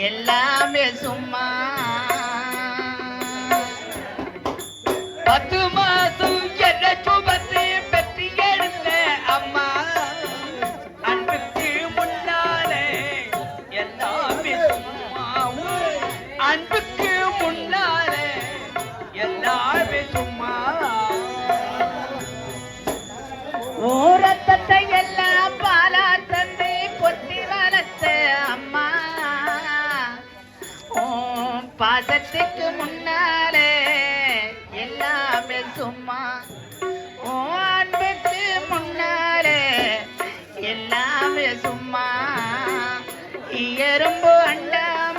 எல்லாமே சும்மா 10 மாசம் என்ன சுமந்து பெற்று எடுத்த அம்மா அன்புக்கு முன்னாலே எல்லாமே சும்மா அன்புக்கு முன்னாலே எல்லாமே சும்மா ஊரத்தத்தை எல்லாம் பாலா தந்தை பொத்தி வளர்த்த அம்மா பாசத்துக்கு முன்னாலே எல்லாமே சும்மா அன்புக்கு முன்னாலே எல்லாமே சும்மா எறும்பு அண்டாம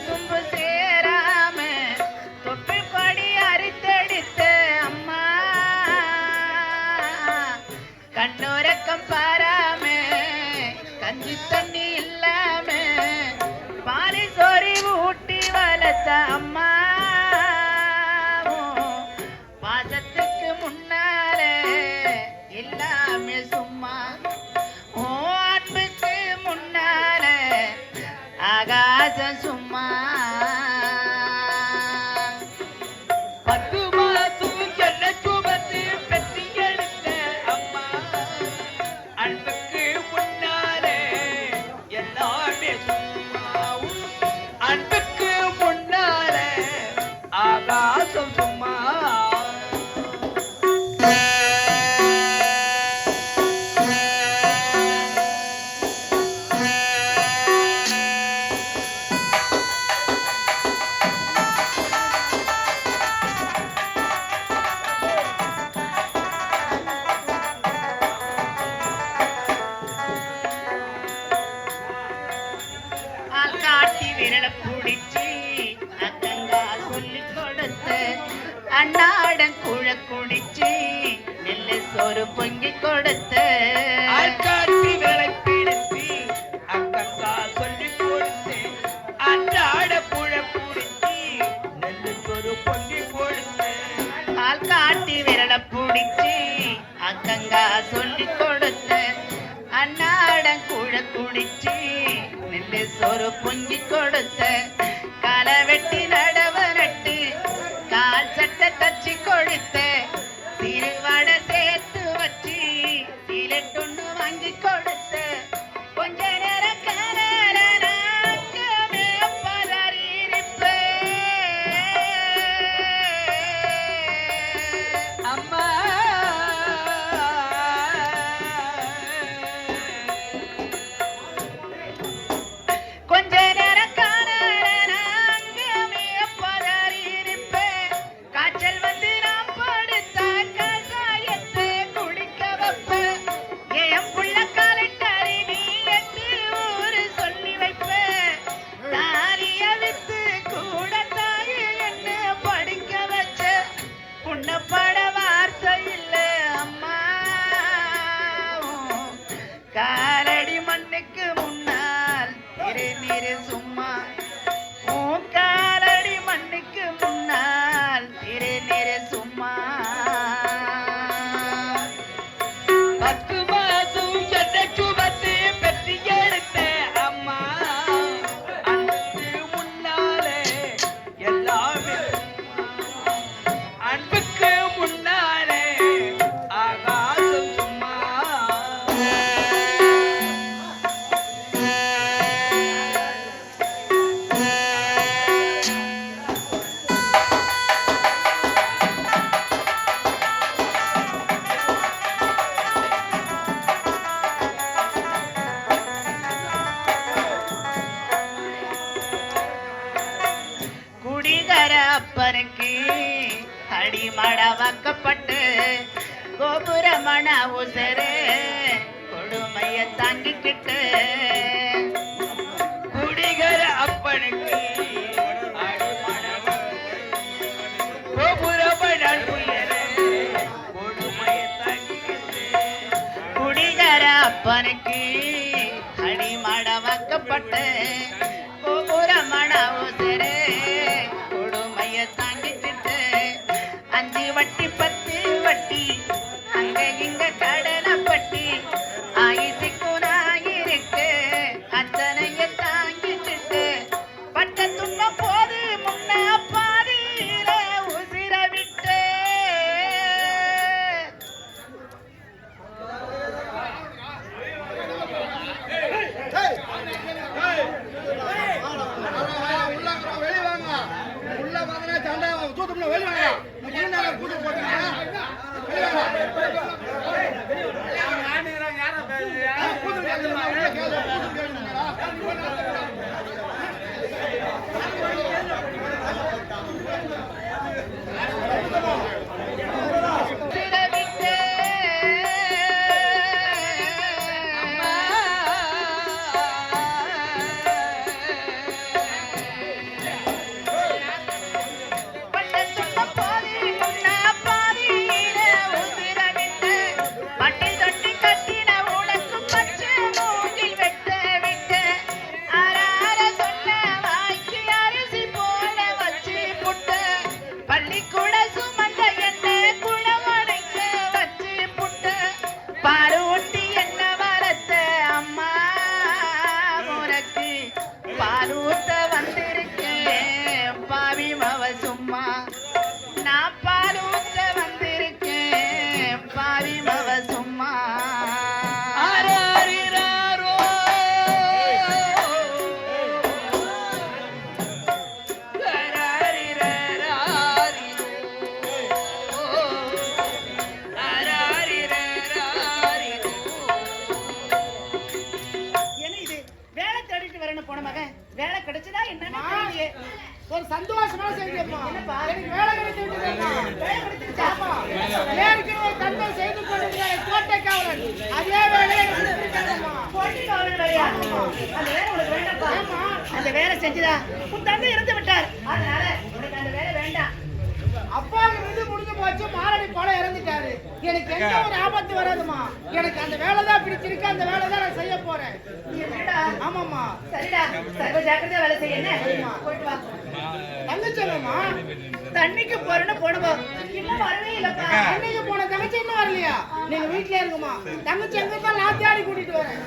தும்பு சேராம தொட்டு கொடி அறுத்தெடுத்த அம்மா கண்ணோரக்கம் பாராம கஞ்சி தண்ணி இல்லாம பாரி சோரி ஊட்டி வளர்த்த அம்மா பாசத்துக்கு முன்னாலே எல்லாமே சும்மா அன்புக்கு முன்னாலே ஆகாசம் சும்மா 10 மாசம் என்ன சுமந்து பெற்று எடுத்த அம்மா அன்புக்கு முன்னாலே எல்லாமே சும்மா அன்புக்கு முன்னாலே ஆகாசம் சும்மா காட்டி விரல பிடிச்சி அக்கங்கா சொல்லி கொடுத்த அண்ணாடன் குழ குடிச்சு நெல்லு சோறு பொங்கி கொடுத்த காட்டி விரலை பிடிச்சி அக்கங்கா சொல்லி கொடுத்து அண்ணாட புழ பிடிச்சி நெல்லு சோறு பொங்கி கொடுத்த காட்டி விரல பிடிச்சி அக்கங்கா சொல்லி கொடுத்த அண்ணாடன் குழ குடிச்சு நெல்லு சோறு பொங்கி கொடுத்த களை வெட்டி நடவ நட்டு கால் சட்டை தச்சு கொடுத்த திருவடை சேர்த்து வச்சு சீலட்டொன்னு வாங்கி கொடுத்த கொஞ்ச நேரம் கனரனாக்கமே பதறியிருப்ப அம்மா காலடி மண்ணுக்கு முன்னால் திரு சும்மா காலடி மண்ணுக்கு முன்னால் திரு சும்மா 10 மாசம் என்ன சுமந்து பெற்று எடுத்த அம்மா அன்புக்கு முன்னாலே எல்லாமே அன்புக்கு முன்னாலே ஆகாசம் சும்மா குடிகர அப்பனுக்கு அடிமட வாக்கப்பட்டு கோபுரமண உசரு கொடுமைய தாங்கிக்கிட்டு குடிகர அப்பனுக்கு கோபுரமண உயரு கொடுமைய தாங்கிக்கிட்டு குடிகர அப்பனுக்கு அடிமட வாக்கப்பட்டு கோபுரமண உசரு கொடுமைய தாங்கிக்கிட்டு 5 வட்டி 10 வட்டி அங்க இங்க கடலை பட்டி ஆயுசுக்கு நாயிருக்கு அத்தனைய தாங்கி வேலைக்கு வரணும் போன மகன் வேலை கிடைச்சதா என்னன்னு தெரியலையே. ஒரு சந்தோஷமான செய்தி அம்மா. என்னப்பா? எனக்கு வேலை கிடைச்சு விட்டதும்மா. வேலை கிடைச்சிருச்சாப்பா? ஏற்கனவே தந்தை செய்து கொண்டிருக்கிற கோட்டை காவலன் அதே வேலையை கொடுத்திருக்காங்கம்மா. கோட்டை காவலன் வேலையா? அந்த வேலை உனக்கு வேண்டாம்ப்பா. அந்த வேலை செஞ்சுதா உன் தந்தை இறந்து விட்டார், அதனால உனக்கு அந்த வேலை வேண்டாம். அப்பாவுக்கு விருது முடிஞ்சு போச்சு, மாரடி போல இறந்துட்டாரு. எனக்கு எந்த ஒரு ஆபத்து வராதுமா. எனக்கு அந்த வேலை தான் பிடிச்சிருக்கு, அந்த வேலை தான் நான் செய்ய போறேன். நீ என்னடா? ஆமாம்மா. சரிடா, சர்வ ஜாக்கிரதையா வேலை செய்ய என்ன? போயிட்டு வா. தங்கச்சேமா தண்ணிக்கு போறேன்னு போனவா இன்னும் வரவே இல்லப்பா. அன்னைக்கு போன தங்கச்சி இன்னும் வரலையா? நீங்க வீட்டுல இருக்குமா? தங்கச்சி எங்க தான் நான் தேடி கூட்டிட்டு வரேன்.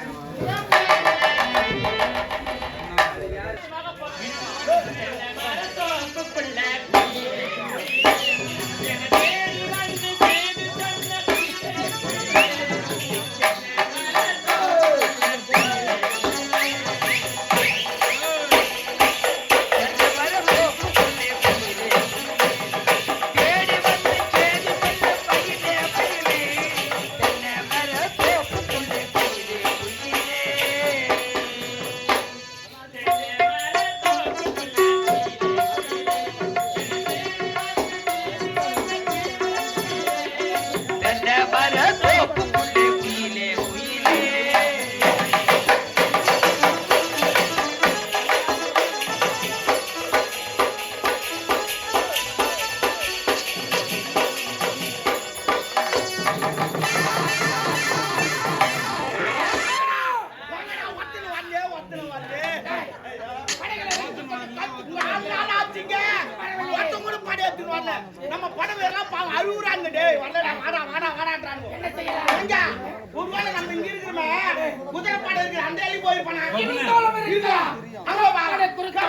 நம்ம படம் எல்லாம் அழுகுறாங்க. டேய் வரடா வாடா வாடா வாடான்றாங்க. என்ன செய்யறாங்க? ஒருவேளை நம்ம இங்க இருக்கிறோமே குதிரை படம் இருக்கு, அந்த எலி போயிருப்பானா? இருக்கா அங்க வாடா குறுக்க